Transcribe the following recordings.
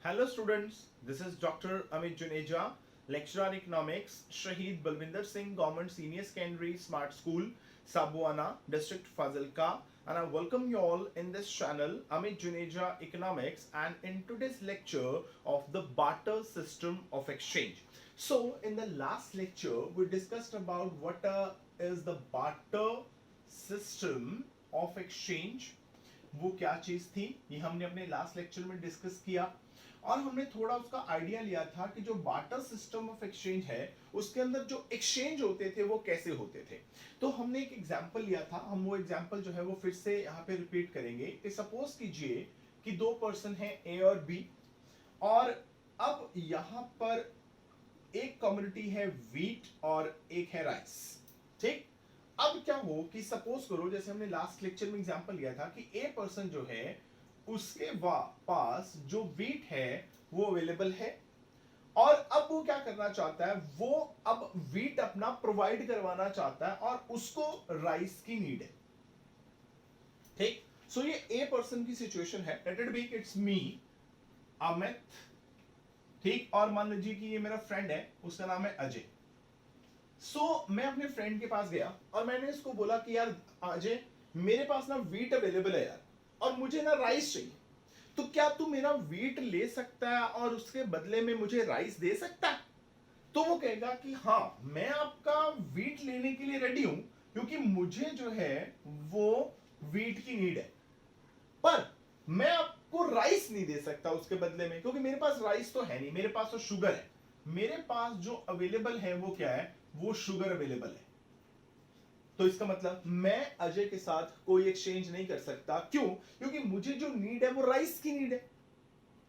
Hello students, this is Dr. Amit Juneja, lecturer economics, Shahid Balwinder Singh Government Senior Secondary Smart School, Sabuana, District Fazilka, and I welcome you all in this channel, Amit Juneja Economics, and in today's lecture of the barter system of exchange. So, in the last lecture, we discussed about what is the barter system of exchange. वो क्या चीज थी ये हमने अपने last lecture में discuss किया और हमने थोड़ा उसका आइडिया लिया था कि जो बार्टर सिस्टम ऑफ एक्सचेंज है उसके अंदर जो एक्सचेंज होते थे वो कैसे होते थे। तो हमने एक एग्जांपल लिया था, हम वो एग्जांपल जो है वो फिर से यहाँ पे रिपीट करेंगे कि सपोज कीजिए कि दो पर्सन है ए और बी और अब यहाँ पर एक कम्युनिटी है वीट और एक है राइस। ठीक, अब क्या हो कि सपोज करो जैसे हमने लास्ट लेक्चर में एग्जांपल लिया था कि ए पर्सन जो है उसके पास जो वीट है वो अवेलेबल है और अब वो क्या करना चाहता है, वो अब वीट अपना प्रोवाइड करवाना चाहता है और उसको राइस की नीड है। ठीक, सो ये ए पर्सन की सिचुएशन है, let it be it's me Amit. ठीक, और मान लीजिए कि ये मेरा फ्रेंड है, उसका नाम है अजय। मैं अपने फ्रेंड के पास गया और मैंने इसको बोला कि यार अजय, मेरे पास ना वीट अवेलेबल है यार और मुझे ना राइस चाहिए, तो क्या तू मेरा वीट ले सकता है और उसके बदले में मुझे राइस दे सकता है? तो वो कहेगा कि हाँ, मैं आपका वीट लेने के लिए रेडी हूं क्योंकि मुझे जो है वो वीट की नीड है, पर मैं आपको राइस नहीं दे सकता उसके बदले में क्योंकि मेरे पास राइस तो है नहीं, मेरे पास तो शुगर है। मेरे पास जो अवेलेबल है वो क्या है, वो शुगर अवेलेबल है। तो इसका मतलब मैं अजय के साथ कोई एक्सचेंज नहीं कर सकता। क्यों? क्योंकि मुझे जो नीड है वो राइस की नीड है,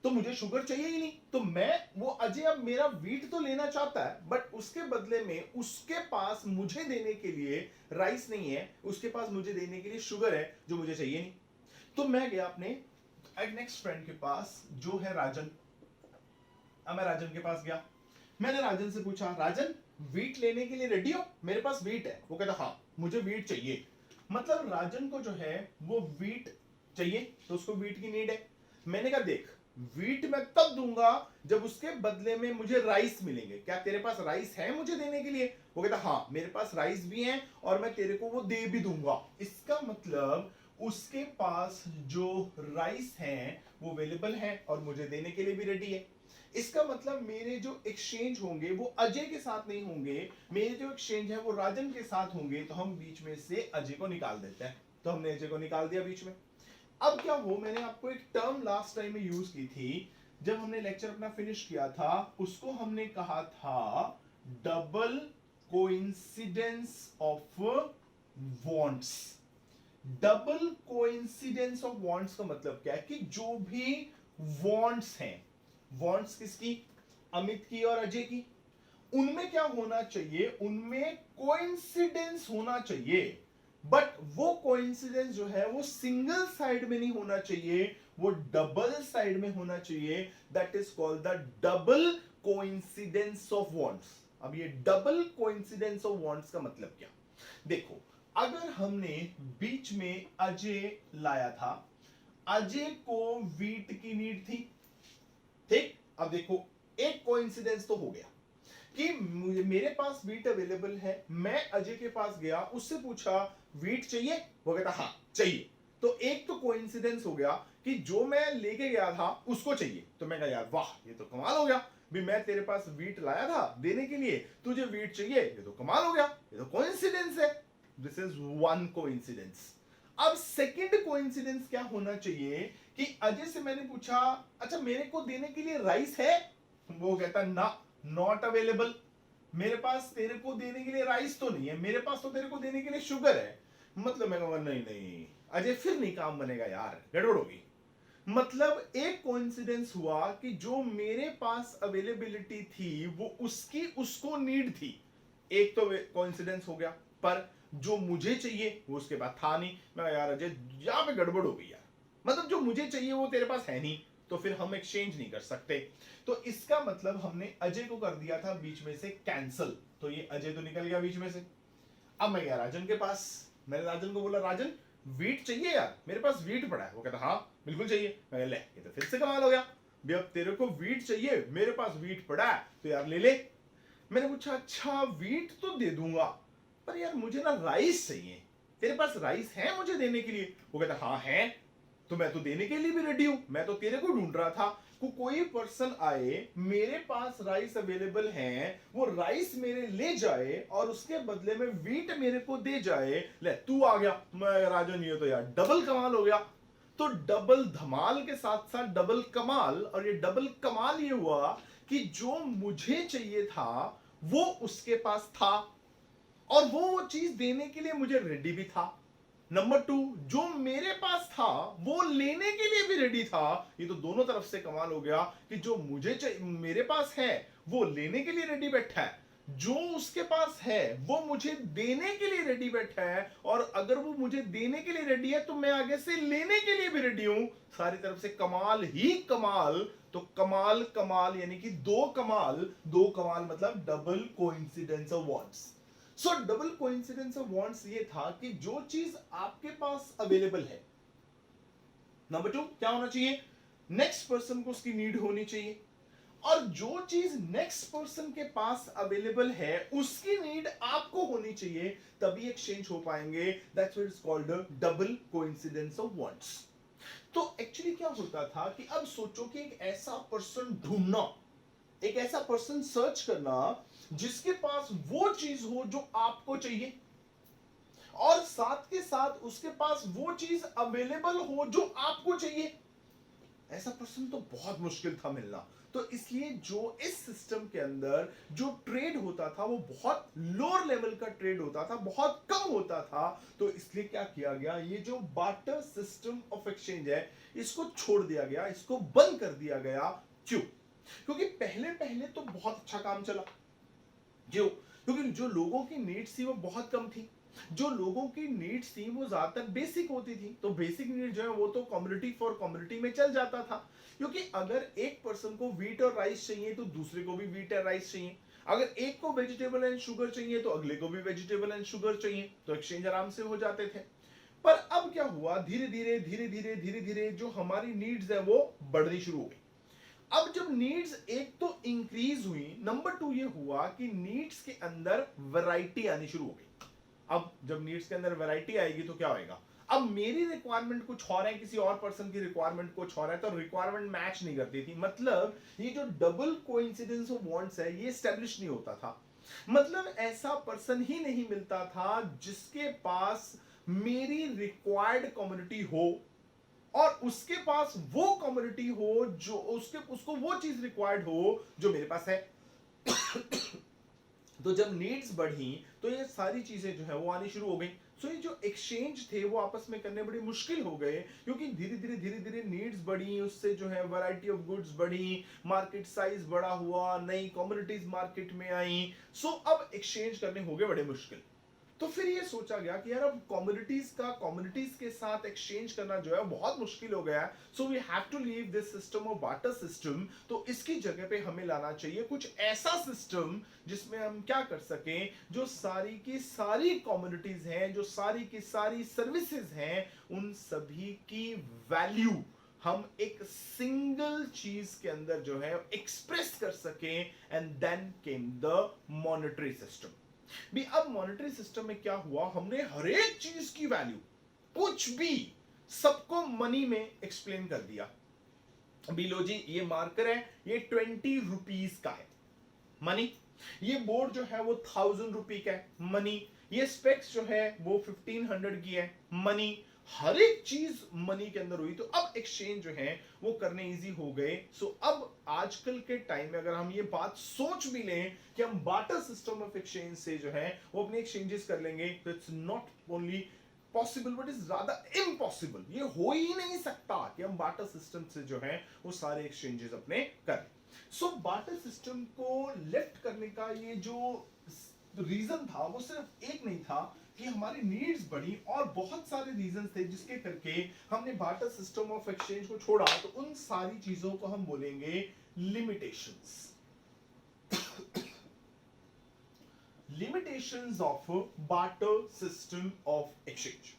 तो मुझे शुगर चाहिए ही नहीं। तो मैं वो अजय अब मेरा वीट तो लेना चाहता है बट उसके बदले में उसके पास मुझे देने के लिए राइस नहीं है, उसके पास मुझे देने के लिए शुगर है जो मुझे चाहिए नहीं। तो मैं गया अपने एक नेक्स्ट फ्रेंड के पास जो है राजन। अब मैं राजन के पास गया, मैंने राजन से पूछा, राजन वीट लेने के लिए रेडी हो? मेरे पास वीट है। वो कहता हाँ मुझे वीट चाहिए। मतलब राजन को जो है वो वीट चाहिए, तो उसको वीट की नीड है। मैंने कहा देख, वीट मैं तब दूंगा जब उसके बदले में मुझे राइस मिलेंगे। क्या तेरे पास राइस है मुझे देने के लिए? वो कहता हाँ मेरे पास राइस भी है और मैं तेरे को वो दे भी दूंगा। इसका मतलब उसके पास जो राइस है वो अवेलेबल है और मुझे देने के लिए भी रेडी है। इसका मतलब मेरे जो एक्सचेंज होंगे वो अजय के साथ नहीं होंगे, मेरे जो एक्सचेंज है वो राजन के साथ होंगे। तो हम बीच में से अजय को निकाल देते हैं। तो हमने अजय को निकाल दिया बीच में। अब क्या हो, मैंने आपको एक टर्म लास्ट टाइम में यूज की थी जब हमने लेक्चर अपना फिनिश किया था, उसको हमने कहा था double coincidence of wants. Double coincidence of wants का मतलब क्या है कि जो भी वांट्स हैं, वांट्स किसकी? अमित की और अजय की, उनमें क्या होना चाहिए, उनमें कोइंसिडेंस होना चाहिए। बट वो कोइंसिडेंस जो है वो सिंगल साइड में नहीं होना चाहिए, वो डबल साइड में होना चाहिए। That is called the double coincidence of wants. अब ये डबल कोइंसिडेंस ऑफ वांट्स का मतलब क्या? देखो, अगर हमने बीच में अजय लाया था, अजय को वीट की नीड थी। ठीक, अब देखो एक कोइंसिडेंस तो हो गया कि मेरे पास वीट अवेलेबल है, मैं अजय के पास गया, उससे पूछा वीट चाहिए? वो कहता हाँ चाहिए। तो एक तो कोइंसिडेंस हो गया कि जो मैं लेके गया था उसको चाहिए। तो मैं कहा यार वाह, ये तो कमाल हो गया भी, मैं तेरे पास वीट लाया था देने के लिए, तुझे वीट चाहिए, ये तो कमाल हो गया, ये तो कोइंसिडेंस है। This is one coincidence. अब सेकंड कोइंसिडेंस क्या होना चाहिए कि अजय से मैंने पूछा अच्छा मेरे को देने के लिए राइस है? वो कहता ना, नॉट अवेलेबल। मेरे पास तेरे को देने के लिए राइस तो नहीं है, मेरे पास तो तेरे को देने के लिए शुगर है। मतलब मैं कहूंगा नहीं नहीं अजय, फिर नहीं काम बनेगा यार, गड़बड़ होगी। मतलब एक कोइंसिडेंस हुआ कि जो मेरे पास अवेलेबिलिटी थी वो उसकी उसको नीड थी। एक तो कोइंसिडेंस हो गया, पर जो मुझे चाहिए वो उसके पास था नहीं। मैं यार अजय, यहां पे गड़बड़ हो गई यार, मतलब जो मुझे चाहिए वो तेरे पास है नहीं, तो फिर हम एक्सचेंज नहीं कर सकते। तो इसका मतलब हमने अजय को कर दिया था बीच में से कैंसल। तो ये अजय तो निकल गया बीच में से। अब मैं गया राजन के पास, मैंने राजन को बोला राजन वीट चाहिए यार, मेरे पास वीट पड़ा है। वो कहता हाँ बिल्कुल चाहिए। मैं ले, ये तो फिर से कमाल हो गया, भी अब तेरे को वीट चाहिए, मेरे पास वीट पड़ा है तो यार ले ले। मैंने पूछा अच्छा वीट तो दे दूंगा, पर यार मुझे ना राइस चाहिए, तेरे पास राइस है मुझे देने के लिए? वो कहता हाँ है, तो मैं तो देने के लिए भी रेडी हूं, मैं तो तेरे को ढूंढ रहा था। कोई पर्सन आए, मेरे पास राइस अवेलेबल है, वो राइस मेरे ले जाए और उसके बदले में वीट मेरे को दे जाए, ले तू आ गया, मैं राजन ये तो यार डबल कमाल हो गया। तो डबल धमाल के साथ साथ डबल कमाल, और ये डबल कमाल ये हुआ कि जो मुझे चाहिए था वो उसके पास था, और वो चीज देने के लिए मुझे रेडी भी था। नंबर 2, जो मेरे पास था वो लेने के लिए भी रेडी था। ये तो दोनों तरफ से कमाल हो गया कि जो मुझे मेरे पास है वो लेने के लिए रेडी बैठा है, जो उसके पास है वो मुझे देने के लिए रेडी बैठा है, और अगर वो मुझे देने के लिए रेडी है तो मैं आगे से लेने के लिए भी रेडी हूं। सारी तरफ से कमाल ही कमाल। तो कमाल कमाल यानी कि दो कमाल, दो कमाल मतलब double coincidence of words. So double coincidence of wants ये था कि जो चीज आपके पास अवेलेबल है, नंबर 2 क्या होना चाहिए, नेक्स्ट पर्सन को उसकी नीड होनी चाहिए, और जो चीज नेक्स्ट पर्सन के पास अवेलेबल है उसकी नीड आपको होनी चाहिए, तभी एक्सचेंज हो पाएंगे। That's what is called double coincidence of wants. तो एक्चुअली क्या होता था कि अब सोचो कि एक ऐसा पर्सन ढूंढना, एक ऐसा पर्सन सर्च करना जिसके पास वो चीज हो जो आपको चाहिए, और साथ के साथ उसके पास वो चीज अवेलेबल हो जो आपको चाहिए। ऐसा पर्सन तो बहुत मुश्किल था मिलना। तो इसलिए जो इस सिस्टम के अंदर जो ट्रेड होता था वो बहुत लोअर लेवल का ट्रेड होता था, बहुत कम होता था। तो इसलिए क्या किया गया, ये जो बार्टर सिस्टम ऑफ एक्सचेंज है इसको छोड़ दिया गया, इसको बंद कर दिया गया। क्यों? क्योंकि पहले पहले तो बहुत अच्छा काम चला, क्योंकि जो लोगों की नीड्स थी वो बहुत कम थी, जो लोगों की नीड्स थी वो ज्यादातर बेसिक होती थी। तो बेसिक नीड जो है वो तो कम्युनिटी फॉर कम्युनिटी में चल जाता था, क्योंकि अगर एक पर्सन को व्हीट और राइस चाहिए तो दूसरे को भी व्हीट और राइस चाहिए, अगर एक को वेजिटेबल एंड शुगर चाहिए तो अगले को भी वेजिटेबल एंड शुगर चाहिए, तो एक्सचेंज आराम से हो जाते थे। पर अब क्या हुआ, धीरे धीरे धीरे धीरे धीरे धीरे जो हमारी नीड्स है वो बढ़नी शुरू हो गई। अब जब नीड्स एक तो इंक्रीज हुई, नंबर 2 ये हुआ कि नीड्स के अंदर वैरायटी आनी शुरू हो गई। अब जब नीड्स के अंदर वैरायटी आएगी तो क्या होएगा, अब मेरी रिक्वायरमेंट कुछ और है, किसी और पर्सन की रिक्वायरमेंट कुछ और है, तो रिक्वायरमेंट मैच नहीं करती थी। मतलब ये जो डबल कोइंसिडेंस ऑफ वांट्स है ये एस्टेब्लिश नहीं होता था। मतलब ऐसा पर्सन ही नहीं मिलता था जिसके पास मेरी रिक्वायर्ड कम्युनिटी हो और उसके पास वो कम्युनिटी हो जो उसको वो चीज रिक्वायर्ड हो जो मेरे पास है। तो जब नीड्स बढ़ी तो ये सारी चीजें जो है वो आनी शुरू हो गई। सो ये जो एक्सचेंज थे वो आपस में करने बड़े मुश्किल हो गए, क्योंकि धीरे धीरे धीरे धीरे नीड्स बढ़ी, उससे जो है वैरायटी ऑफ गुड्स बढ़ी, मार्केट साइज बड़ा हुआ, नई कम्युनिटीज मार्केट में आई। सो अब एक्सचेंज करने हो गए बड़े मुश्किल। तो फिर ये सोचा गया कि यार अब कम्युनिटीज के साथ एक्सचेंज करना जो है बहुत मुश्किल हो गया है। So we have to leave this system of barter system. तो इसकी जगह पे हमें लाना चाहिए कुछ ऐसा सिस्टम जिसमें हम क्या कर सकें, जो सारी की सारी कम्युनिटीज हैं, जो सारी की सारी सर्विसेज हैं, उन सभी की वैल्यू हम एक सिंगल चीज के अंदर जो है एक्सप्रेस कर सकें। And then came the monetary system. भी अब मॉनेटरी सिस्टम में क्या हुआ, हमने हर एक चीज की वैल्यू, कुछ भी, सबको मनी में एक्सप्लेन कर दिया। अभी लो जी, ये मार्कर है, ये 20 रुपीस का है, मनी। ये बोर्ड जो है वो 1000 रुपी का है, मनी। ये स्पेक्स जो है वो 1500 की है, मनी। हर एक चीज मनी के अंदर हुई। तो अब एक्सचेंज जो है वो करने इजी हो गए। सो अब आजकल के टाइम में अगर हम ये बात सोच भी लें कि हम बार्टर सिस्टम ऑफ एक्सचेंज से जो है वो अपने एक्सचेंजेस कर लेंगे, तो it's not only possible but is ज्यादा इम्पॉसिबल। ये हो ही नहीं सकता कि हम बार्टर सिस्टम से जो है वो सारे एक्सचेंजेस अपने करें। सो बार्टर सिस्टम को लेफ्ट करने का ये जो रीजन था वो सिर्फ एक नहीं था कि हमारी नीड्स बढ़ी, और बहुत सारे रीजन थे जिसके करके हमने बार्टर सिस्टम ऑफ एक्सचेंज को छोड़ा। तो उन सारी चीजों को हम बोलेंगे limitations. Limitations of barter system of exchange.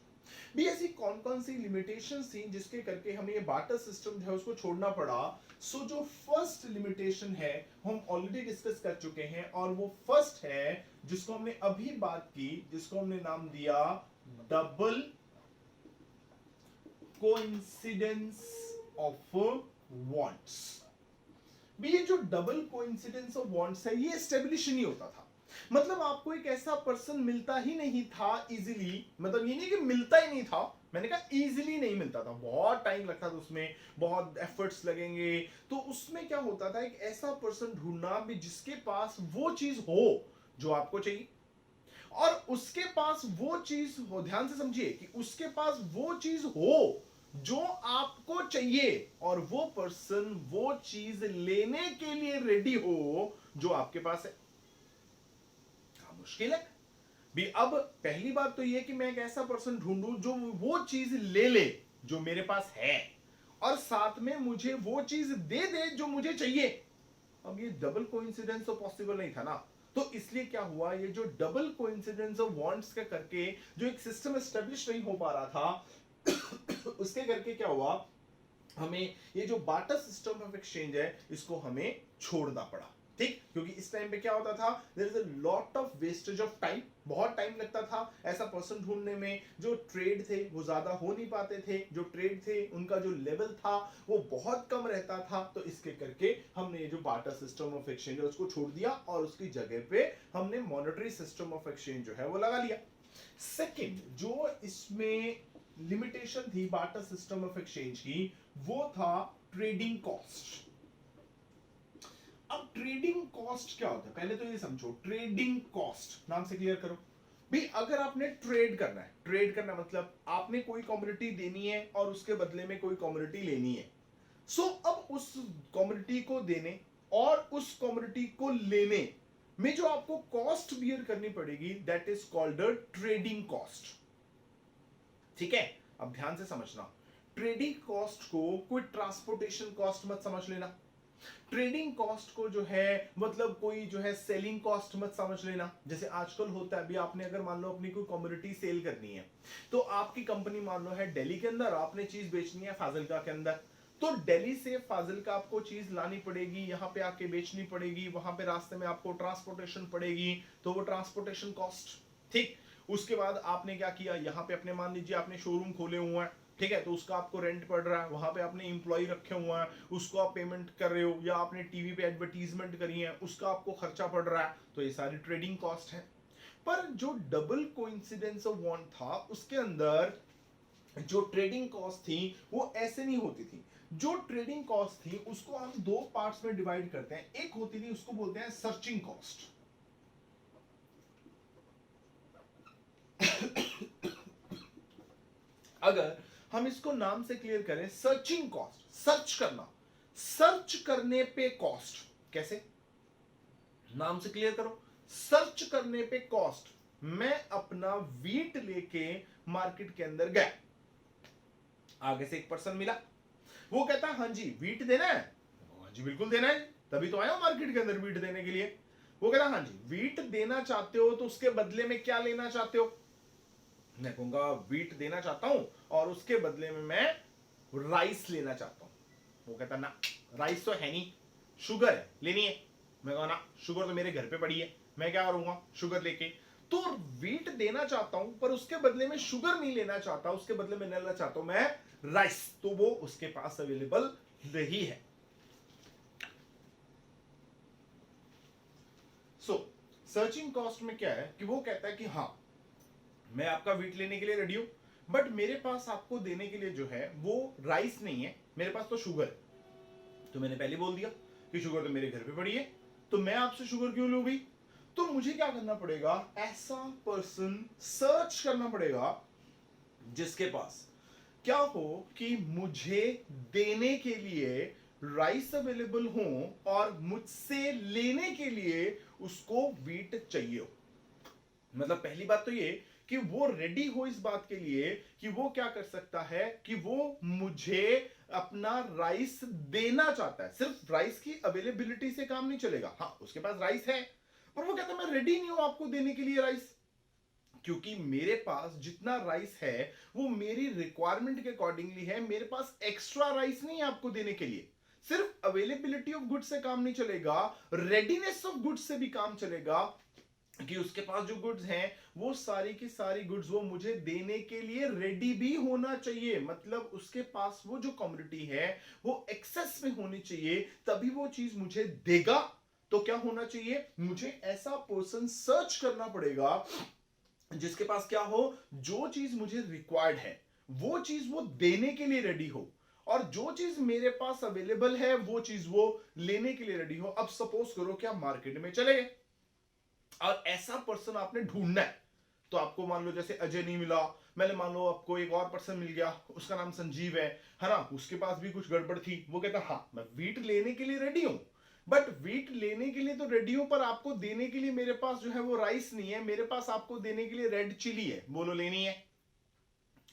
भी ऐसी कौन कौन सी लिमिटेशंस थी जिसके करके हमें ये बार्टर सिस्टम जो है उसको छोड़ना पड़ा। सो जो फर्स्ट लिमिटेशन है हम ऑलरेडी डिस्कस कर चुके हैं, और वो फर्स्ट है जिसको हमने अभी बात की, जिसको हमने नाम दिया डबल कोइंसिडेंस ऑफ वांट्स। भी ये जो डबल कोइंसिडेंस ऑफ वांट्स है ये एस्टेब्लिश नहीं होता था। मतलब आपको एक ऐसा पर्सन मिलता ही नहीं था इजीली, मतलब ये नहीं कि मिलता ही नहीं था, मैंने कहा इजीली नहीं मिलता था, बहुत टाइम लगता था उसमें, बहुत एफर्ट्स लगेंगे। तो उसमें क्या होता था, एक ऐसा पर्सन ढूंढना भी जिसके पास वो चीज हो जो आपको चाहिए, और उसके पास वो चीज हो, ध्यान से समझिए कि उसके पास वो चीज हो जो आपको चाहिए, और वो पर्सन वो चीज लेने के लिए रेडी हो जो आपके पास है। मुश्किल है भी। अब पहली बात तो ये कि मैं एक ऐसा पर्सन ढूंढूं जो वो चीज ले ले जो मेरे पास है, और साथ में मुझे वो चीज दे दे जो मुझे चाहिए। अब ये डबल कोइंसिडेंस तो पॉसिबल नहीं था ना, तो इसलिए क्या हुआ, ये जो डबल कोइंसिडेंस ऑफ वांट्स का करके जो एक सिस्टम एस्टेब्लिश नहीं हो पा रहा था उसके करके क्या हुआ, हमें ये जो बार्टर सिस्टम ऑफ एक्सचेंज है इसको हमें छोड़ना पड़ा। ठीक, क्योंकि इस टाइम पे क्या होता था, there is a lot of wastage of time, बहुत टाइम लगता था ऐसा पर्सन ढूंढने में। जो ट्रेड थे वो ज्यादा हो नहीं पाते थे, जो ट्रेड थे उनका जो लेवल था वो बहुत कम रहता था। तो इसके करके हमने ये जो बार्टर सिस्टम ऑफ एक्सचेंज है उसको छोड़ दिया, और उसकी जगह पे हमने मॉनेटरी सिस्टम ऑफ एक्सचेंज जो है वो लगा लिया। सेकेंड जो इसमें लिमिटेशन थी बार्टर सिस्टम ऑफ एक्सचेंज की, वो था ट्रेडिंग कॉस्ट। अब ट्रेडिंग कॉस्ट क्या होता है, पहले तो ये समझो, ट्रेडिंग कॉस्ट नाम से क्लियर करो भाई। अगर आपने ट्रेड करना है, ट्रेड करना मतलब आपने कोई कमोडिटी देनी है और उसके बदले में कोई कमोडिटी लेनी है। सो अब उस कमोडिटी को देने और उस कमोडिटी को लेने में जो आपको कॉस्ट बियर करनी पड़ेगी, that is called trading cost. ठीक है, अब ध्यान से समझना, ट्रेडिंग कॉस्ट को कोई ट्रांसपोर्टेशन कॉस्ट मत समझ लेना। ट्रेडिंग कॉस्ट को जो है मतलब कोई जो है सेलिंग कॉस्ट मत समझ लेना। जैसे आजकल होता है, अभी आपने अगर मान लो अपनी कोई कमोडिटी सेल करनी है, तो आपकी कंपनी मान लो है दिल्ली के अंदर, आपने चीज बेचनी है फाजिलका के अंदर, तो दिल्ली से फाजिलका आपको चीज लानी पड़ेगी, यहाँ पे आके बेचनी पड़ेगी, वहां पे रास्ते में आपको ट्रांसपोर्टेशन पड़ेगी, तो वो ट्रांसपोर्टेशन कॉस्ट। ठीक, उसके बाद आपने क्या किया, यहाँ पे अपने मान लीजिए आपने शोरूम खोले हुए हैं, ठीक है, तो उसका आपको रेंट पड़ रहा है, वहां पे आपने एम्प्लॉय रखे हुए हैं, उसको आप पेमेंट कर रहे हो, या आपने टीवी पे एडवर्टीजमेंट करी है, उसका आपको खर्चा पड़ रहा है, तो ये सारी ट्रेडिंग कॉस्ट है। पर जो डबल कोइंसिडेंस ऑफ वांट था उसके अंदर जो ट्रेडिंग कॉस्ट थी वो ऐसे नहीं होती थी। जो ट्रेडिंग कॉस्ट थी उसको हम दो पार्ट्स में डिवाइड करते हैं। एक होती थी, उसको बोलते हैं सर्चिंग कॉस्ट। अगर हम इसको नाम से क्लियर करें, सर्चिंग कॉस्ट, सर्च करना, सर्च करने पे कॉस्ट। कैसे, नाम से क्लियर करो, सर्च करने पे कॉस्ट। मैं अपना वीट लेके मार्केट के अंदर गया, आगे से एक पर्सन मिला, वो कहता हाँ जी वीट देना है, हाँ जी बिल्कुल देना है, तभी तो आया हूं मार्केट के अंदर वीट देने के लिए। वो कहता हाँ जी वीट देना चाहते हो, तो उसके बदले में क्या लेना चाहते हो। मैं कहूंगा वीट देना चाहता हूं और उसके बदले में मैं राइस लेना चाहता हूं। वो कहता ना राइस तो है नहीं, शुगर है लेनी है। मैं कहूँ ना शुगर तो मेरे घर पे पड़ी है, मैं क्या करूंगा शुगर लेके। तो वीट देना चाहता हूं पर उसके बदले में शुगर नहीं लेना चाहता, उसके बदले में लेना चाहता हूं मैं राइस, तो वो उसके पास अवेलेबल नहीं है। सो सर्चिंग कॉस्ट में क्या है कि वो कहता है कि हाँ मैं आपका वीट लेने के लिए रेडी हूं, बट मेरे पास आपको देने के लिए जो है वो राइस नहीं है, मेरे पास तो शुगर है। तो मैंने पहले बोल दिया कि शुगर तो मेरे घर पे पड़ी है, तो मैं आपसे शुगर क्यों लूं भी। तो मुझे क्या करना पड़ेगा, ऐसा पर्सन सर्च करना पड़ेगा जिसके पास क्या हो कि मुझे देने के लिए राइस अवेलेबल हो और मुझसे लेने के लिए उसको वीट चाहिए हो। मतलब पहली बात तो ये कि वो रेडी हो इस बात के लिए कि वो क्या कर सकता है कि वो मुझे अपना राइस देना चाहता है। सिर्फ राइस की अवेलेबिलिटी से काम नहीं चलेगा, हाँ उसके पास राइस है पर वो कहता है मैं रेडी नहीं हूं आपको देने के लिए राइस। क्योंकि मेरे पास जितना राइस है वो मेरी रिक्वायरमेंट के अकॉर्डिंगली है, मेरे पास एक्स्ट्रा राइस नहीं है आपको देने के लिए। सिर्फ अवेलेबिलिटी ऑफ गुड्स से काम नहीं चलेगा, रेडीनेस ऑफ गुड्स से भी काम चलेगा, कि उसके पास जो गुड्स हैं वो सारी की सारी गुड्स वो मुझे देने के लिए रेडी भी होना चाहिए। मतलब उसके पास वो जो कम्युनिटी है वो एक्सेस में होनी चाहिए, तभी वो चीज मुझे देगा। तो क्या होना चाहिए, मुझे ऐसा पर्सन सर्च करना पड़ेगा जिसके पास क्या हो, जो चीज मुझे रिक्वायर्ड है वो चीज वो देने के लिए रेडी हो, और जो चीज मेरे पास अवेलेबल है वो चीज वो लेने के लिए रेडी हो। अब सपोज करो कि आप मार्केट में चले गए और ऐसा पर्सन आपने ढूंढना है, तो आपको मान लो जैसे अजय नहीं मिला, मैंने मान लो आपको एक और पर्सन मिल गया, उसका नाम संजीव है ना, उसके पास भी कुछ गड़बड़ थी, वो कहता हाँ मैं वीट लेने के लिए रेडी हूं, बट वीट लेने के लिए तो रेडी हूं, पर आपको देने के लिए मेरे पास जो है वो राइस नहीं है, मेरे पास आपको देने के लिए रेड चिली है, बोलो लेनी है,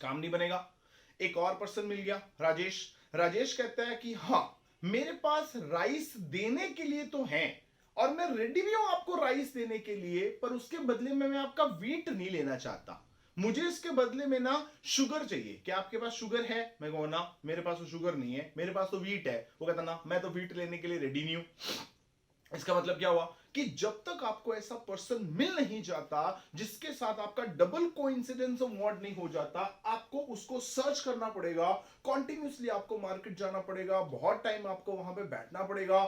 काम नहीं बनेगा। एक और पर्सन मिल गया राजेश, राजेश कहता है कि हाँ मेरे पास राइस देने के लिए तो है और मैं रेडी भी हूं आपको राइस देने के लिए, पर उसके बदले में मैं आपका वीट नहीं लेना चाहता, मुझे इसके बदले में ना शुगर चाहिए। क्या आपके पास शुगर है? मैं कहूँ ना मेरे पास तो शुगर नहीं है, मेरे पास तो वीट है। वो कहता ना मैं तो वीट लेने के लिए रेडी नहीं हूं। इसका मतलब क्या हुआ कि जब तक आपको ऐसा पर्सन मिल नहीं जाता जिसके साथ आपका डबल कोइंसिडेंस ऑफ वर्ड नहीं हो जाता, आपको उसको सर्च करना पड़ेगा, कॉन्टिन्यूसली आपको मार्केट जाना पड़ेगा, बहुत टाइम आपको वहां पे बैठना पड़ेगा।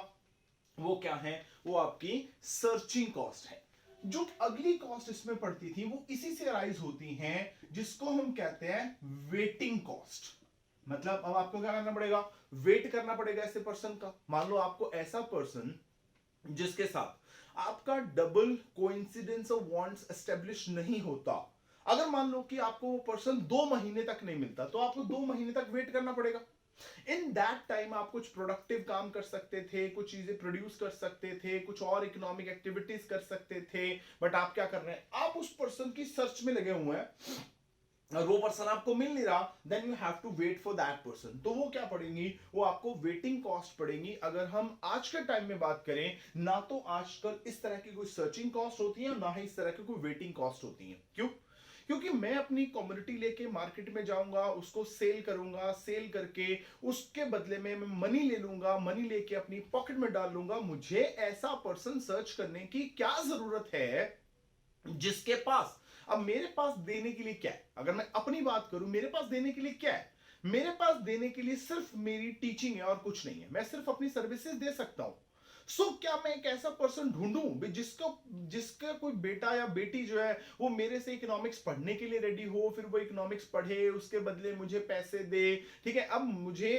वो क्या है, वो आपकी सर्चिंग कॉस्ट है। जो अगली कॉस्ट इसमें पड़ती थी वो इसी से राइज होती हैं, जिसको हम कहते हैं वेटिंग कॉस्ट। मतलब अब आपको क्या करना पड़ेगा, वेट करना पड़ेगा ऐसे पर्सन का। मान लो आपको ऐसा पर्सन जिसके साथ आपका double coincidence of wants establish नहीं होता, अगर मान लो कि आपको वो पर्सन 2 महीने तक नहीं मिलता, तो आपको 2 महीने तक वेट करना पड़ेगा। इन दैट टाइम आप कुछ प्रोडक्टिव काम कर सकते थे, कुछ चीजें प्रोड्यूस कर सकते थे, कुछ और इकोनॉमिक एक्टिविटीज कर सकते थे, बट आप क्या कर रहे हैं, आप उस पर्सन की सर्च में लगे हुए हैं और वो पर्सन आपको मिल नहीं रहा, then you have to wait for that person. तो वो क्या पड़ेंगी, वो आपको वेटिंग कॉस्ट पड़ेंगी। अगर हम आज के टाइम में बात करें, ना तो आजकल इस तरह की कोई सर्चिंग कॉस्ट होती है, ना ही इस तरह की कोई वेटिंग कॉस्ट होती है। क्यों? क्योंकि मैं अपनी कम्युनिटी लेके मार्केट में जाऊंगा, उसको सेल करूंगा, सेल करके उसके बदले में मैं मनी ले लूंगा, मनी लेके अपनी पॉकेट में डाल लूंगा। मुझे ऐसा पर्सन सर्च करने की क्या जरूरत है जिसके पास, अब मेरे पास देने के लिए क्या है, अगर मैं अपनी बात करूं मेरे पास देने के लिए क्या है, मेरे पास देने के लिए सिर्फ मेरी टीचिंग है और कुछ नहीं है, मैं सिर्फ अपनी सर्विसेज दे सकता हूं। क्या मैं एक ऐसा पर्सन ढूंढूं जिसको, जिसका कोई बेटा या बेटी जो है वो मेरे से इकोनॉमिक्स पढ़ने के लिए रेडी हो, फिर वो इकोनॉमिक्स पढ़े, उसके बदले मुझे पैसे दे, ठीक है। अब मुझे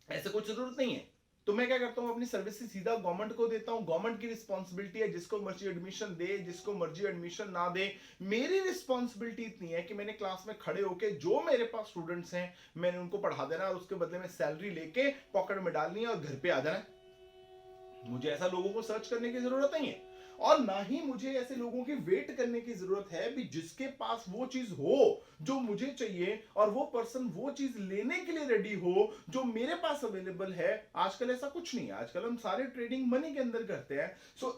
ऐसे कुछ जरूरत नहीं है, तो मैं क्या करता हूं, अपनी सर्विसेज सीधा गवर्नमेंट को देता हूं। गवर्नमेंट की रिस्पॉन्सिबिलिटी है, जिसको मर्जी एडमिशन दे, जिसको मर्जी एडमिशन ना दे। मेरी रिस्पॉन्सिबिलिटी इतनी है कि मैंने क्लास में खड़े होके जो मेरे पास स्टूडेंट्स हैं मैंने उनको पढ़ा देना, और उसके बदले में सैलरी लेके पॉकेट में डालनी है और घर पे आ जाना है। मुझे ऐसा लोगों को सर्च करने की जरूरत नहीं है, और ना ही मुझे ऐसे लोगों की वेट करने की जरूरत है भी जिसके पास वो चीज हो जो मुझे चाहिए, और वो पर्सन वो चीज लेने के लिए रेडी हो जो मेरे पास अवेलेबल है। आजकल ऐसा कुछ नहीं है, आजकल हम सारे ट्रेडिंग मनी के अंदर करते हैं।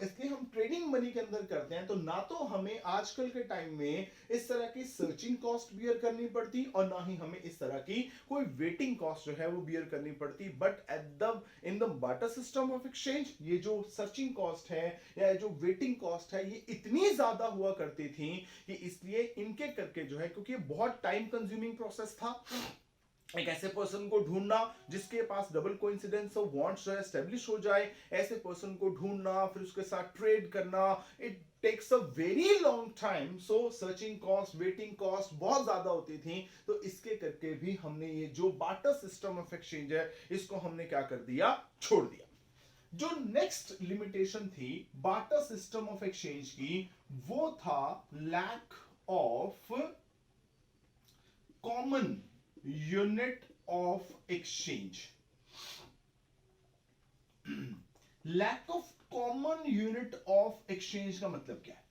इसलिए हम ट्रेडिंग मनी के अंदर करते हैं, तो ना तो हमें आजकल के टाइम में इस तरह की सर्चिंग कॉस्ट बियर करनी पड़ती, और ना ही हमें इस तरह की कोई वेटिंग कॉस्ट जो है वो बियर करनी पड़ती। But at the in the barter system of exchange, ये जो सर्चिंग कॉस्ट है या जो वेटिंग कॉस्ट है, ये इतनी ज्यादा हुआ करती थी कि इसलिए इनके करके जो है, क्योंकि बहुत टाइम कंज्यूमिंग प्रोसेस था एक ऐसे पर्सन को ढूंढना जिसके पास डबल कोइंसिडेंस ऑफ वांट्स जो है एस्टेब्लिश हो जाए, ऐसे पर्सन को ढूंढना, फिर उसके साथ ट्रेड करना, it takes a very long time. So searching cost, waiting cost बहुत ज्यादा होती थी। तो इसके करके भी हमने ये जो बार्टर सिस्टम ऑफ एक्सचेंज है, इसको हमने क्या कर दिया, छोड़ दिया। जो नेक्स्ट लिमिटेशन थी बार्टर सिस्टम ऑफ एक्सचेंज की, वो था lack of common unit of exchange. Lack of common unit of exchange का मतलब क्या है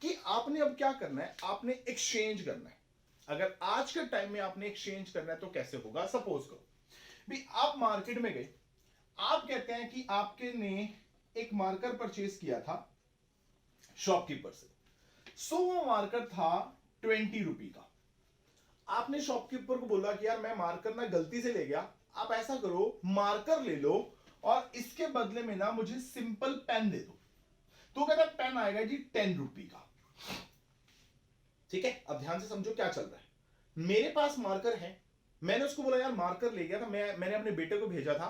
कि आपने अब क्या करना है, आपने एक्सचेंज करना है। अगर आज के टाइम में आपने एक्सचेंज करना है तो कैसे होगा, सपोज करो भी आप मार्केट में गए, आप कहते हैं कि आपके ने एक मार्कर परचेज किया था शॉपकीपर से। सो वो मार्कर था 20 रुपी का। आपने शॉपकीपर को बोला कि यार मैं मार्कर ना गलती से ले गया, आप ऐसा करो मार्कर ले लो और इसके बदले में ना मुझे सिंपल पेन दे दो। तो कहता है पेन आएगा जी 10 रुपी का। ठीक है, अब ध्यान से समझो क्या चल रहा है। मेरे पास मार्कर है, मैंने उसको बोला यार मार्कर ले गया था, मैंने अपने बेटे को भेजा था,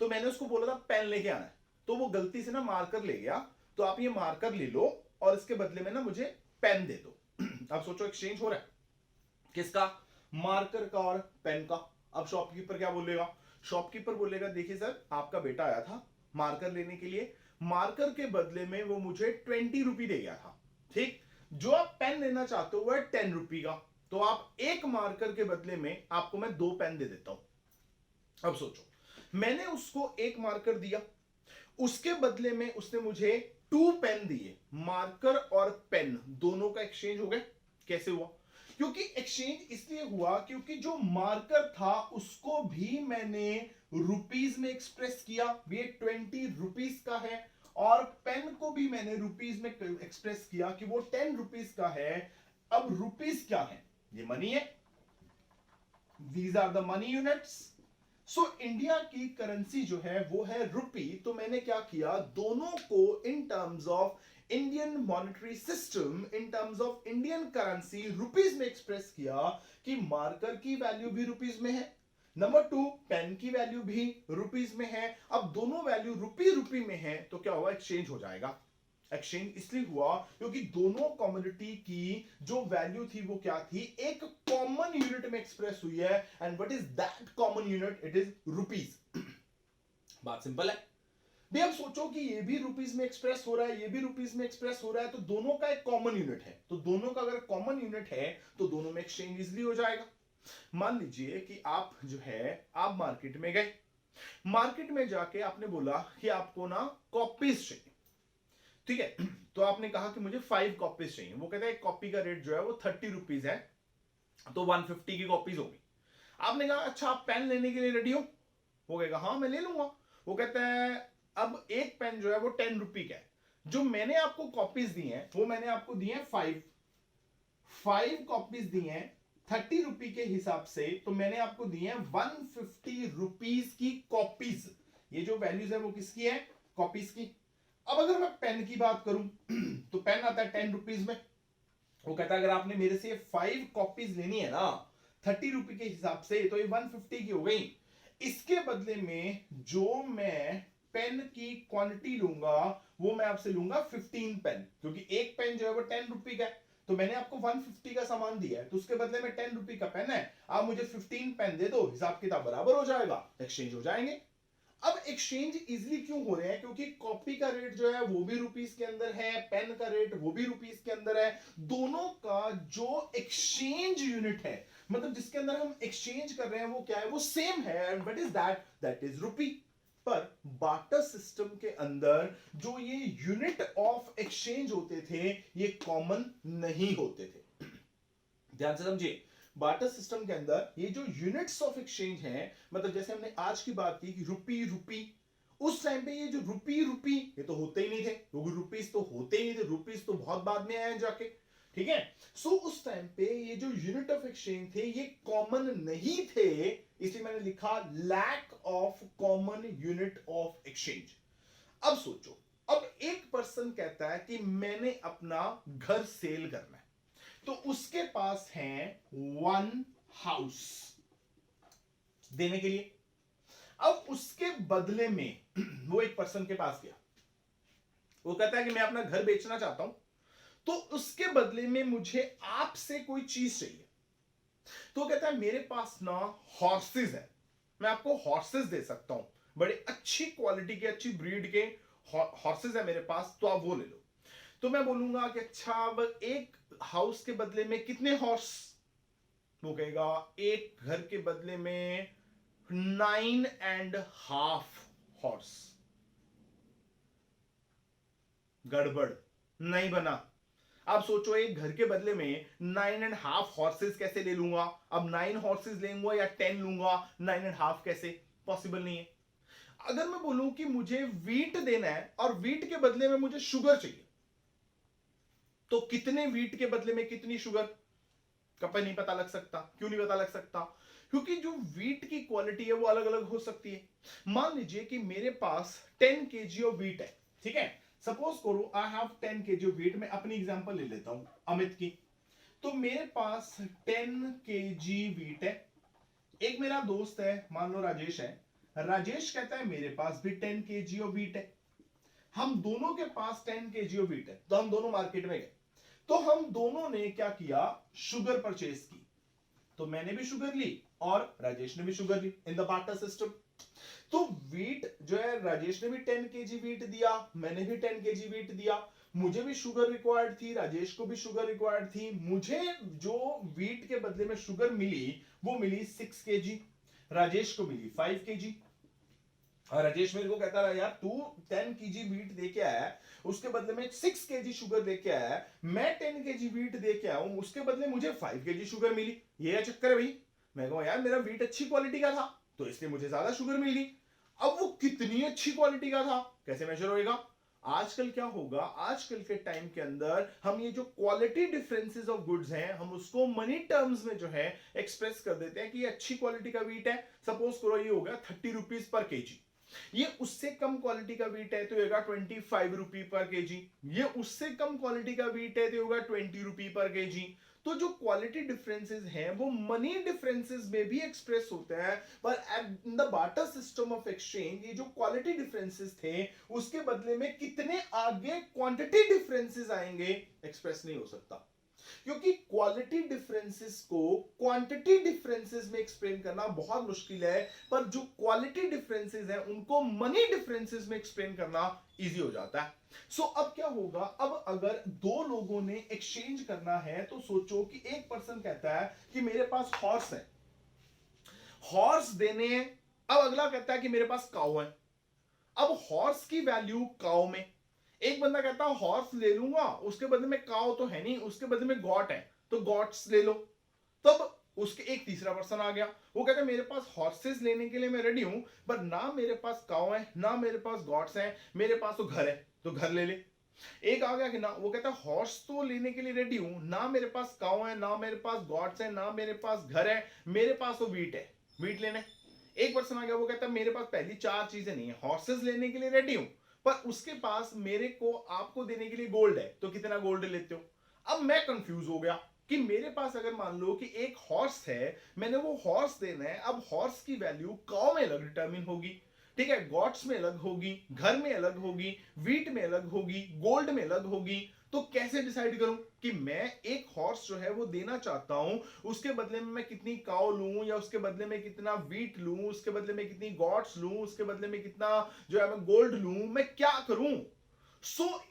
तो मैंने उसको बोला था पेन लेके आना है, तो वो गलती से ना मार्कर ले गया। तो आप ये मार्कर ले लो और इसके बदले में ना मुझे पेन दे दो। अब सोचो एक्सचेंज हो रहा है किसका, मार्कर का और पेन का। अब शॉपकीपर क्या बोलेगा, शॉपकीपर बोलेगा देखिए सर आपका बेटा आया था मार्कर लेने के लिए, मार्कर के बदले में वो मुझे 20 रुपी दे गया था। ठीक, जो आप पेन लेना चाहते हो वो है 10 रुपी का, तो आप एक मार्कर के बदले में आपको मैं 2 पेन दे देता हूं। अब सोचो मैंने उसको एक मार्कर दिया, उसके बदले में उसने मुझे 2 पेन दिए, मार्कर और पेन दोनों का एक्सचेंज हो गया। कैसे हुआ, क्योंकि एक्सचेंज इसलिए हुआ क्योंकि जो मार्कर था उसको भी मैंने रुपीस में एक्सप्रेस किया, ये 20 रुपीस का है, और पेन को भी मैंने रुपीस में एक्सप्रेस किया कि वो 10 रुपीस का है। अब रुपीस क्या है, ये मनी है, these are the money units. So India की करेंसी जो है वो है रुपी। तो मैंने क्या किया, दोनों को in terms of Indian monetary system, in terms of Indian currency rupees में एक्सप्रेस किया कि मार्कर की वैल्यू भी रुपीस में है, नंबर 2 पेन की वैल्यू भी रुपीस में है। अब दोनों वैल्यू रुपी रुपी में है तो क्या होगा, एक्सचेंज हो जाएगा। एक्सचेंज इसलिए हुआ क्योंकि दोनों कमोडिटी की जो वैल्यू थी वो क्या थी, एक कॉमन यूनिट में एक्सप्रेस हुई है, and what is that common unit, it is rupees. बात सिंपल है भी। अब सोचो कि ये भी रुपीस में एक्सप्रेस हो रहा है, ये भी रुपीस में एक्सप्रेस हो रहा है, तो दोनों का एक कॉमन यूनिट है, तो दोनों का अगर कॉमन यूनिट है तो दोनों में एक्सचेंज इजीली हो जाएगा। मान लीजिए कि आप जो है आप मार्केट में गए, मार्केट में जाके आपने बोला कि आपको ना कॉपीज चाहिए, ठीक है, तो आपने कहा कि मुझे 5 कॉपीज चाहिए। वो कहता है एक कॉपी का रेट जो है वो 30 रुपीज है, तो 150 की कॉपीज होगी। आपने कहा अच्छा आप पेन लेने के लिए रेडी हो, वो कहेगा हाँ मैं ले लूंगा। वो कहता है अब एक पेन जो है वो 10 रुपी का है, जो मैंने आपको कॉपीज दी हैं वो मैंने आपको दी हैं 5 कॉपीज दी हैं 30 रुपी के हिसाब से, तो मैंने आपको दी हैं 150 रुपीज की कॉपीज। ये जो वैल्यूज है वो किसकी है, कॉपीज की। अब अगर मैं पेन की बात करूं तो पेन आता है 10 रुपीज में। वो कहता है अगर आपने मेरे से 5 कॉपीज लेनी है ना 30 रुपी के हिसाब से, तो ये 150 की हो गई। इसके बदले में जो मैं पेन की क्वांटिटी लूंगा वो मैं आपसे लूंगा 15 पेन, क्योंकि एक पेन जो है वो 10 रुपी का है, तो मैंने आपको 150 का सामान दिया है, तो उसके बदले में 10 रुपी का पेन है, आप मुझे 15 पेन दे दो, हिसाब किताब बराबर हो जाएगा, एक्सचेंज हो जाएंगे। अब एक्सचेंज इजीली क्यों हो रहे हैं, क्योंकि कॉपी का रेट जो है वो भी रुपीस के अंदर है, पेन का रेट वो भी रुपीस के अंदर है, दोनों का जो एक्सचेंज यूनिट है, मतलब जिसके अंदर हम एक्सचेंज कर रहे हैं वो क्या है, वो सेम है, and what is that, that is rupee. पर बार्टर सिस्टम के अंदर जो ये यूनिट ऑफ एक्सचेंज होते थे ये कॉमन नहीं होते थे। ध्यान से समझिए, बार्टर सिस्टम के अंदर ये जो यूनिट्स ऑफ एक्सचेंज हैं, मतलब जैसे हमने आज की बात की कि रुपी रुपी, उस टाइम पे ये जो रुपी रुपी ये तो होते ही नहीं थे, क्योंकि रुपीस तो होते ही नहीं थे, रुपीस तो बहुत बाद में आए जाके, ठीक है। सो उस टाइम पे ये जो यूनिट ऑफ एक्सचेंज थे ये कॉमन नहीं थे, इसलिए मैंने लिखा lack of common unit of exchange. अब सोचो, अब एक पर्सन कहता है कि मैंने अपना घर सेल करना है, तो उसके पास है 1 हाउस देने के लिए। अब उसके बदले में वो एक पर्सन के पास गया, वो कहता है कि मैं अपना घर बेचना चाहता हूं, तो उसके बदले में मुझे आपसे कोई चीज चाहिए। तो कहता है मेरे पास ना हॉर्सेस है, मैं आपको हॉर्सेस दे सकता हूं, बड़े अच्छी क्वालिटी के अच्छी ब्रीड के हॉर्सेस है मेरे पास, तो आप वो ले लो। तो मैं बोलूंगा कि अच्छा अब एक हाउस के बदले में कितने हॉर्स, वो कहेगा एक घर के बदले में 9.5 हॉर्स। गड़बड़ नहीं बना। आप सोचो एक घर के बदले में 9.5 हॉर्सेस कैसे ले लूंगा, अब 9 हॉर्सेस लूंगा या 10 लूंगा, 9.5 कैसे, पॉसिबल नहीं है। अगर मैं बोलूं कि मुझे वीट देना है और वीट के बदले में मुझे शुगर चाहिए, तो कितने वीट के बदले में कितनी शुगर का नहीं पता लग सकता। क्यों नहीं पता लग सकता? क्योंकि जो वीट की क्वालिटी है वो अलग अलग हो सकती है। मान लीजिए कि मेरे पास 10 केजी ऑफ वीट है, ठीक है। सपोज करो I have 10 KG of wheat. मैं अपनी एग्जांपल ले लेता हूं अमित की। तो मेरे पास 10 केजी वीट है। एक मेरा दोस्त है, मान लो राजेश है। राजेश कहता है मेरे पास भी 10 केजी ऑफ वीट है। हम दोनों के पास 10 केजी ऑफ वीट है, तो हम दोनों मार्केट में गए। तो हम दोनों ने क्या किया, शुगर परचेज की। तो मैंने भी शुगर ली और राजेश ने भी शुगर ली इन द बार्टर सिस्टम। तो वीट जो है, राजेश ने भी 10 केजी वीट दिया, मैंने भी 10 केजी वीट दिया। मुझे भी शुगर रिक्वायर्ड थी, राजेश को भी शुगर रिक्वायर्ड थी। मुझे जो वीट के बदले में शुगर मिली वो मिली 6 केजी, राजेश को मिली 5 केजी। और राजेश मेरे को कहता रहा, यार तू 10 केजी वीट दे के आया, उसके बदले में 6 केजी शुगर दे के आया। मैं 10 केजी वीट दे के आऊं, उसके बदले मुझे 5 केजी शुगर मिली। ये क्या चक्कर है भाई? मैं कहूं यार मेरा वीट अच्छी क्वालिटी का था, तो इसलिए मुझे ज्यादा शुगर मिल गई। अब वो कितनी अच्छी क्वालिटी का था कैसे मेजर होएगा? आजकल क्या होगा, आजकल के टाइम के अंदर हम ये जो क्वालिटी डिफरेंसेस ऑफ गुड्स हैं, हम उसको मनी टर्म्स में जो है एक्सप्रेस कर देते हैं कि ये अच्छी क्वालिटी का वीट है। सपोज करो ये हो गया 30 रुपीज पर केजी। ये उससे कम क्वालिटी का वीट है तो होगा 25 रुपी पर केजी। ये उससे कम क्वालिटी का वीट है तो होगा 20 रुपी पर केजी। तो जो क्वालिटी डिफरेंसेस हैं वो मनी डिफरेंसेस में भी एक्सप्रेस होते हैं, पर इन the barter system of exchange ये जो क्वालिटी डिफरेंसेस थे उसके बदले में कितने आगे क्वांटिटी डिफरेंसेस आएंगे एक्सप्रेस नहीं हो सकता। क्योंकि क्वालिटी डिफरेंसेस को क्वांटिटी डिफरेंसेस में एक्सप्लेन करना बहुत मुश्किल है, पर जो क्वालिटी डिफरेंसेस हैं उनको मनी डिफरेंसेस में एक्सप्लेन करना इजी हो जाता है। सो अब क्या होगा, अब अगर दो लोगों ने एक्सचेंज करना है तो सोचो कि एक पर्सन कहता है कि मेरे पास हॉर्स है, हॉर्स देने हैं। अब अगला कहता है कि मेरे पास काऊ है। अब हॉर्स की वैल्यू काऊ में, एक बंदा कहता है हॉर्स ले लूंगा, उसके बदले में काऊ तो है नहीं, उसके बदले में गॉट है, तो गॉट्स ले लो। तब उसके एक तीसरा पर्सन आ गया, वो कहता है मेरे पास हॉर्सेस लेने के लिए मैं रेडी हूं, पर ना मेरे पास काऊ है ना मेरे पास गॉट्स हैं, मेरे पास तो घर है, तो घर ले ले। एक आ गया कि ना, वो कहता है हॉर्स तो लेने के लिए रेडी हूं, ना मेरे पास काऊ है ना मेरे पास गॉट्स है ना मेरे पास घर है, मेरे पास तो वीट है, वीट लेने। एक पर्सन आ गया, वो कहता है मेरे पास पहली चार चीजें नहीं है, हॉर्सेस लेने के लिए रेडी हूं, पर उसके पास मेरे को आपको देने के लिए गोल्ड है, तो कितना गोल्ड लेते हो? अब मैं कंफ्यूज हो गया कि मेरे पास अगर मान लो कि एक हॉर्स है, मैंने वो हॉर्स देना है। अब हॉर्स की वैल्यू काऊ में अलग डिटरमिन होगी, ठीक है, गॉट्स में अलग होगी, घर में अलग होगी, वीट में अलग होगी, गोल्ड में अलग होगी। तो कैसे डिसाइड करूं कि मैं एक हॉर्स जो है वो देना चाहता हूं, उसके बदले में मैं कितनी काऊ लूं, या उसके बदले में कितना वीट लूं, उसके बदले में कितनी गॉट्स लूं, उसके बदले में कितना जो है मैं गोल्ड लूं, मैं क्या करूं?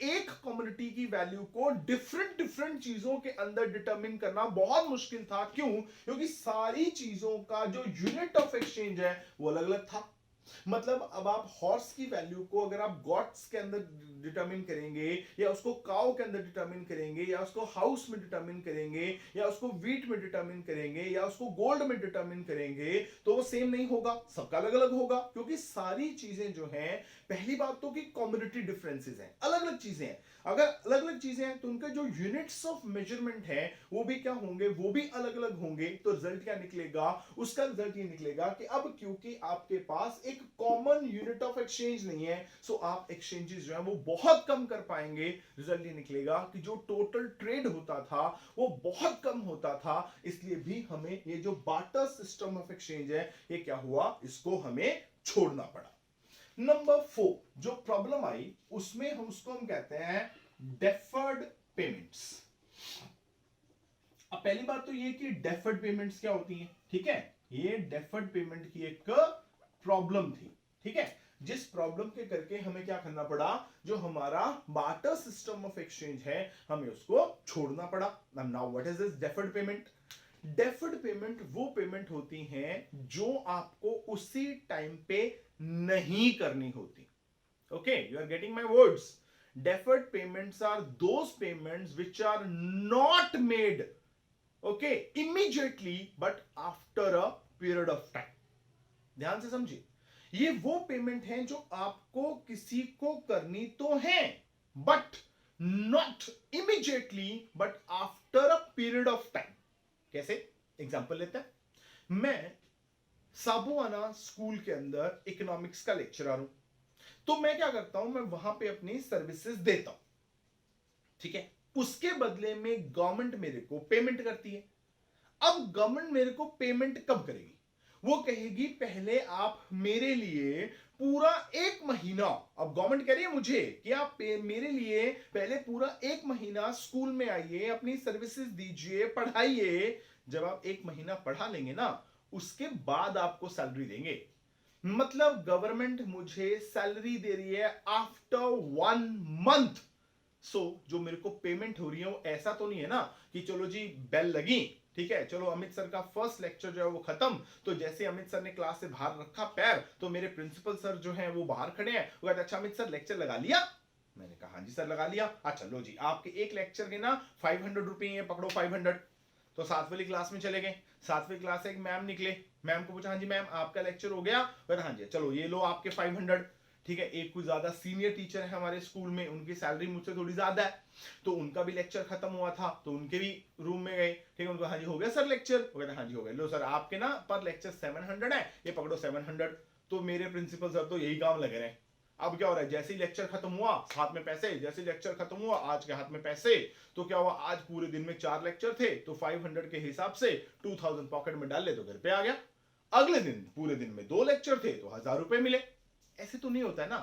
एक कम्युनिटी की वैल्यू को डिफरेंट डिफरेंट चीजों के अंदर डिटरमिन करना बहुत मुश्किल था। क्यों? क्योंकि सारी चीजों का जो यूनिट ऑफ एक्सचेंज है वो अलग अलग था। मतलब अब आप हॉर्स की वैल्यू को अगर आप गॉट्स के अंदर डिटरमिन करेंगे, या उसको काउ के अंदर डिटरमिन करेंगे, या उसको हाउस में डिटरमिन करेंगे, या उसको वीट में डिटरमिन करेंगे, या उसको गोल्ड में डिटरमिन करेंगे, तो वो सेम नहीं होगा, सबका अलग अलग होगा। क्योंकि सारी चीजें जो हैं, पहली बात तो कि कम्युनिटी डिफरेंसेस हैं, अलग अलग चीजें हैं। अगर अलग अलग चीजें हैं तो उनके जो यूनिट्स ऑफ मेजरमेंट है वो भी क्या होंगे, वो भी अलग अलग होंगे। तो रिजल्ट क्या निकलेगा? उसका रिजल्ट ये निकलेगा कि अब क्योंकि आपके पास एक कॉमन यूनिट ऑफ एक्सचेंज नहीं है, सो आप एक्सचेंजेस जो है वो बहुत कम कर पाएंगे। रिजल्ट ये निकलेगा कि जो टोटल ट्रेड होता था वो बहुत कम होता था। इसलिए भी हमें ये जो बार्टर सिस्टम ऑफ एक्सचेंज है, ये क्या हुआ, इसको हमें छोड़ना पड़ा। नंबर 4 जो प्रॉब्लम आई उसमें उसको हम कहते हैं डेफर्ड पेमेंट्स। अब पहली बात तो ये कि डेफर्ड पेमेंट्स क्या होती हैं, ठीक है। ये डेफर्ड पेमेंट की एक प्रॉब्लम थी, ठीक है, जिस प्रॉब्लम के करके हमें क्या करना पड़ा, जो हमारा बार्टर सिस्टम ऑफ एक्सचेंज है हमें उसको छोड़ना पड़ा। Now what is this deferred payment? Deferred payment वो पेमेंट होती हैं जो आपको उसी टाइम पे नहीं करनी होती। Okay, you are getting my words. Deferred payments are those payments which are not made okay immediately but after a period of time. ध्यान से समझिए, ये वो पेमेंट है जो आपको किसी को करनी तो है, but not immediately but after a period of time. कैसे? एग्जाम्पल लेते हैं। मैं साबुआना स्कूल के अंदर इकोनॉमिक्स का लेक्चरर हूं, तो मैं क्या करता हूं, मैं वहां पे अपनी सर्विसेज देता हूं, ठीक है। उसके बदले में गवर्नमेंट मेरे को पेमेंट करती है। अब गवर्नमेंट मेरे को पेमेंट कब करेगी? वो कहेगी पहले आप मेरे लिए पूरा एक महीना, अब गवर्नमेंट कह रही है मुझे कि आप मेरे लिए पहले पूरा एक महीना स्कूल में आइए, अपनी सर्विसेज दीजिए, पढ़ाइए। जब आप एक महीना पढ़ा लेंगे ना, उसके बाद आपको सैलरी देंगे। मतलब गवर्नमेंट मुझे सैलरी दे रही है आफ्टर 1 मंथ। जो मेरे को पेमेंट हो रही है वो ऐसा तो नहीं है ना कि चलो जी बेल लगी, ठीक है, चलो अमित सर का फर्स्ट लेक्चर जो है वो खत्म, तो जैसे अमित सर ने क्लास से बाहर रखा पैर, तो मेरे प्रिंसिपल सर जो हैं वो बाहर खड़े हैं, वो कहते अच्छा अमित सर लेक्चर लगा लिया? मैंने कहा हाँ जी सर लगा लिया। अच्छा लो जी आपके एक लेक्चर के ना 500 रुपये पकड़ो 500। तो 7वीं क्लास में चले गए। 7वीं क्लास से एक मैम निकले, मैम को पूछा हाँ जी मैम आपका लेक्चर हो गया? हाँ जी चलो ये लो आपके 500। ठीक है, एक कुछ ज्यादा सीनियर टीचर है हमारे स्कूल में, उनकी सैलरी मुझसे थोड़ी ज्यादा है, तो उनका भी लेक्चर खत्म हुआ था, तो उनके भी रूम में गए, ठीक है, उनको हाँ जी हो गया सर लेक्चर? वो कहते हाँ जी हो गया, लो सर आपके ना पर लेक्चर 700 है, ये पकड़ो 700। तो मेरे प्रिंसिपल सर तो यही काम लगे रहे। अब क्या हो रहा है, जैसे ही लेक्चर खत्म हुआ हाथ में पैसे, जैसे लेक्चर खत्म हुआ आज के हाथ में पैसे। तो क्या हुआ, आज पूरे दिन में 4 लेक्चर थे, तो 500 के हिसाब से 2000 पॉकेट में डाल ले तो घर पे आ गया। अगले दिन पूरे दिन में 2 लेक्चर थे तो 1000 रुपए मिले। ऐसे तो नहीं होता है ना।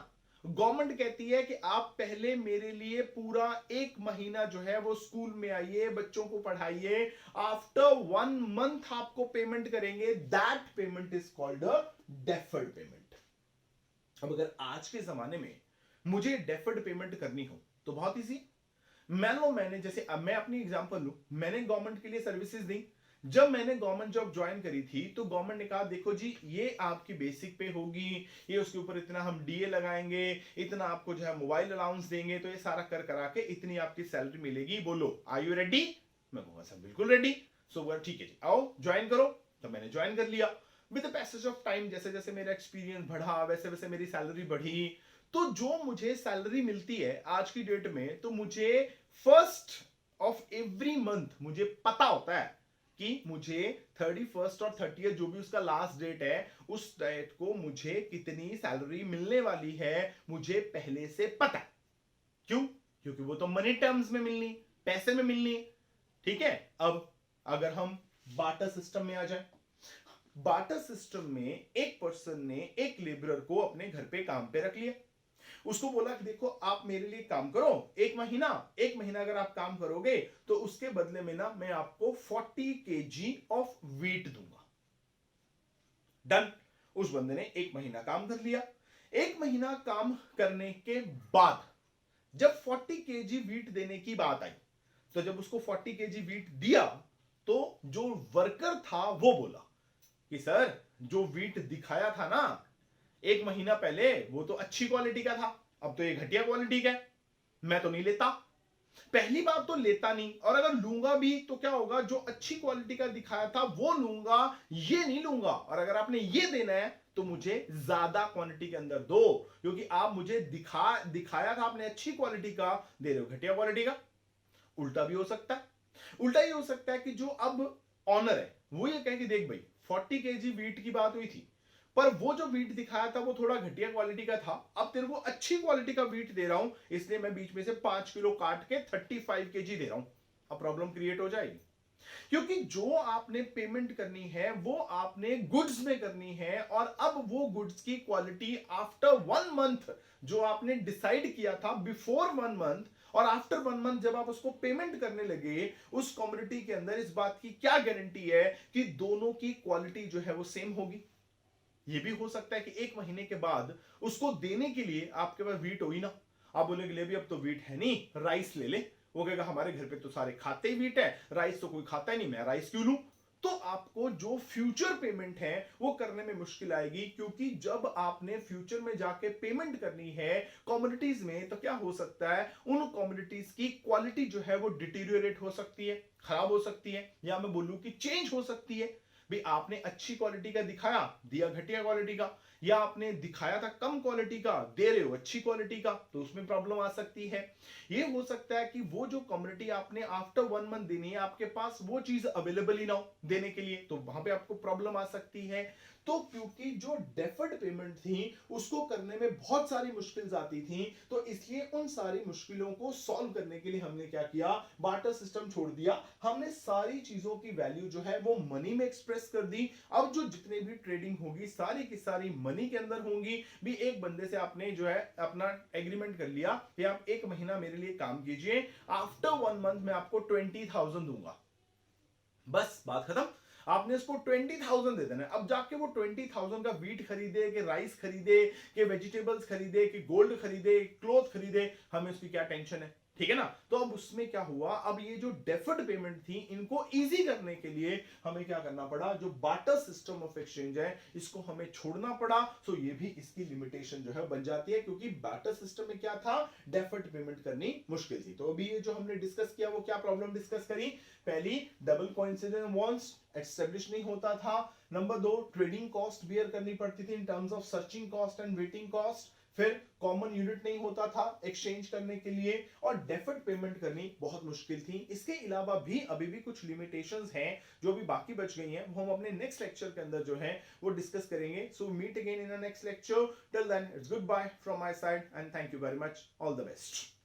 गवर्नमेंट कहती है कि आप पहले मेरे लिए पूरा एक महीना जो है वो स्कूल में आइए, बच्चों को पढ़ाइए, आफ्टर 1 मंथ आपको पेमेंट करेंगे। That payment is called a deferred payment. अब अगर आज के जमाने में मुझे डेफर्ड पेमेंट करनी हो तो बहुत इजी। मान लो मैंने, जैसे अब मैं अपनी एग्जांपल लूं, मैंने गवर्नमेंट के लिए सर्विसेज दी। जब मैंने गवर्नमेंट जॉब ज्वाइन करी थी तो गवर्नमेंट ने कहा देखो जी ये आपकी बेसिक पे होगी, ये उसके ऊपर इतना हम डीए लगाएंगे, इतना आपको जो है मोबाइल अलाउंस देंगे, तो ये सारा कर करा के इतनी आपकी सैलरी मिलेगी, बोलो आर यू रेडी? मैं कहूंगा सर बिल्कुल रेडी। सो ठीक है जी आओ ज्वाइन करो। तो मैंने ज्वाइन कर लिया। With the passage of time जैसे जैसे मेरा एक्सपीरियंस बढ़ा वैसे वैसे मेरी सैलरी बढ़ी। तो जो मुझे सैलरी मिलती है आज की डेट में, तो मुझे फर्स्ट ऑफ एवरी मंथ मुझे पता होता है कि मुझे 31st और 30th जो भी उसका लास्ट डेट है, उस डेट को मुझे कितनी सैलरी मिलने वाली है मुझे पहले से पता है। क्यों? क्योंकि वो तो मनी टर्म्स में मिलनी, पैसे में मिलनी। ठीक है, अब अगर हम बार्टर सिस्टम में आ जाए, बार्टर सिस्टम में एक पर्सन ने एक लेबरर को अपने घर पे काम पे रख लिया। उसको बोला कि देखो आप मेरे लिए काम करो एक महीना अगर आप काम करोगे तो उसके बदले में ना मैं आपको 40 kg ऑफ वीट दूंगा। डन। उस बंदे ने एक महीना काम कर लिया। एक महीना काम करने के बाद जब 40 kg वीट देने की बात आई, तो जब उसको 40 kg वीट दिया तो जो वर्कर था वो बोला कि सर जो वीट दिखाया था ना एक महीना पहले वो तो अच्छी क्वालिटी का था, अब तो ये घटिया क्वालिटी का है, मैं तो नहीं लेता। पहली बात तो लेता नहीं, और अगर लूंगा भी तो क्या होगा, जो अच्छी क्वालिटी का दिखाया था वो लूंगा, ये नहीं लूंगा। और अगर आपने ये देना है तो मुझे ज्यादा क्वांटिटी के अंदर दो, क्योंकि आप मुझे दिखाया था आपने अच्छी क्वालिटी का, दे रहे हो घटिया क्वालिटी का। उल्टा भी हो सकता है। उल्टा ये हो सकता है कि जो अब ऑनर है वो ये कहे कि देख भाई 40 kg वीट की बात हुई थी, पर वो जो वीट दिखाया था वो थोड़ा घटिया क्वालिटी का था, अब तेरे को अच्छी क्वालिटी का वीट दे रहा हूं, इसलिए मैं बीच में से 5 किलो काट के 35 kg दे रहा हूं। अब प्रॉब्लम क्रिएट हो जाएगी, क्योंकि जो आपने पेमेंट करनी है वो आपने गुड्स में करनी है, और अब वो गुड्स की क्वालिटी आफ्टर 1 मंथ जो आपने डिसाइड किया था बिफोर 1 मंथ, और आफ्टर 1 मंथ जब आप उसको पेमेंट करने लगे, उस कम्युनिटी के अंदर इस बात की क्या गारंटी है कि दोनों की क्वालिटी जो है वो सेम होगी? ये भी हो सकता है कि एक महीने के बाद उसको देने के लिए आपके पास वीट हो ही ना, आप बोलेंगे ले भी अब तो वीट है नहीं, राइस ले ले। वो कहेगा हमारे घर पे तो सारे खाते ही वीट है, राइस तो कोई खाता ही नहीं, मैं राइस क्यों लूं? तो आपको जो फ्यूचर पेमेंट है वो करने में मुश्किल आएगी, क्योंकि जब आपने फ्यूचर में जाके पेमेंट करनी है कम्युनिटीज में, तो क्या हो सकता है उन कम्युनिटीज की क्वालिटी जो है वो डिटीरियोरेट हो सकती है, खराब हो सकती है, या मैं बोलूं कि चेंज हो सकती है। भी आपने अच्छी क्वालिटी का दिखाया, दिया घटिया क्वालिटी का, या आपने दिखाया था कम क्वालिटी का, दे रहे हो अच्छी क्वालिटी का, तो उसमें प्रॉब्लम आ सकती है। ये हो सकता है कि वो जो कम्युनिटी आपने आफ्टर 1 मंथ देनी है, आपके पास वो चीज अवेलेबल ही ना हो देने के लिए, तो वहां पे आपको प्रॉब्लम आ सकती है। तो क्योंकि जो डेफर्ड पेमेंट थी उसको करने में बहुत सारी मुश्किल्स आती थी, तो इसलिए उन सारी मुश्किलों को सॉल्व करने के लिए हमने क्या किया, बार्टर सिस्टम छोड़ दिया। हमने सारी चीजों की वैल्यू जो है वो मनी में एक्सप्रेस कर दी। अब जो जितने भी ट्रेडिंग होगी सारी की सारी मनी के अंदर होंगी। भी एक बंदे से आपने जो है अपना एग्रीमेंट कर लिया कि आप 1 महीना मेरे लिए काम कीजिए, आफ्टर 1 मंथ मैं आपको 20,000 दूंगा, बस बात खत्म। आपने उसको 20,000 दे देना है। अब जाके वो 20,000 का वीट खरीदे, कि राइस खरीदे, कि वेजिटेबल्स खरीदे, कि गोल्ड खरीदे, क्लोथ खरीदे, हमें उसकी क्या टेंशन है, ठीक है ना। तो अब उसमें क्या हुआ, अब ये जो डेफर्ड पेमेंट थी इनको इजी करने के लिए हमें क्या करना पड़ा, जो बार्टर सिस्टम ऑफ एक्सचेंज है इसको हमें छोड़ना पड़ा। सो ये भी इसकी लिमिटेशन जो है बन जाती है, क्योंकि बार्टर सिस्टम में क्या था, डेफर्ड पेमेंट करनी मुश्किल थी। तो अभी ये जो हमने डिस्कस किया वो क्या प्रॉब्लम डिस्कस करी, पहली डबल कोइंसिडेंस वॉन्ट्स एस्टेब्लिश नहीं होता था। नंबर 2, ट्रेडिंग कॉस्ट बियर करनी पड़ती थी in terms of searching cost and waiting cost. फिर कॉमन यूनिट नहीं होता था एक्सचेंज करने के लिए, और डेफर्ड पेमेंट करनी बहुत मुश्किल थी। इसके अलावा भी अभी भी कुछ लिमिटेशंस हैं जो भी बाकी बच गई हैं, वो हम अपने नेक्स्ट लेक्चर के अंदर जो है वो डिस्कस करेंगे। So meet again in a next lecture. Till then it's good bye from my side and thank you very much, all the best.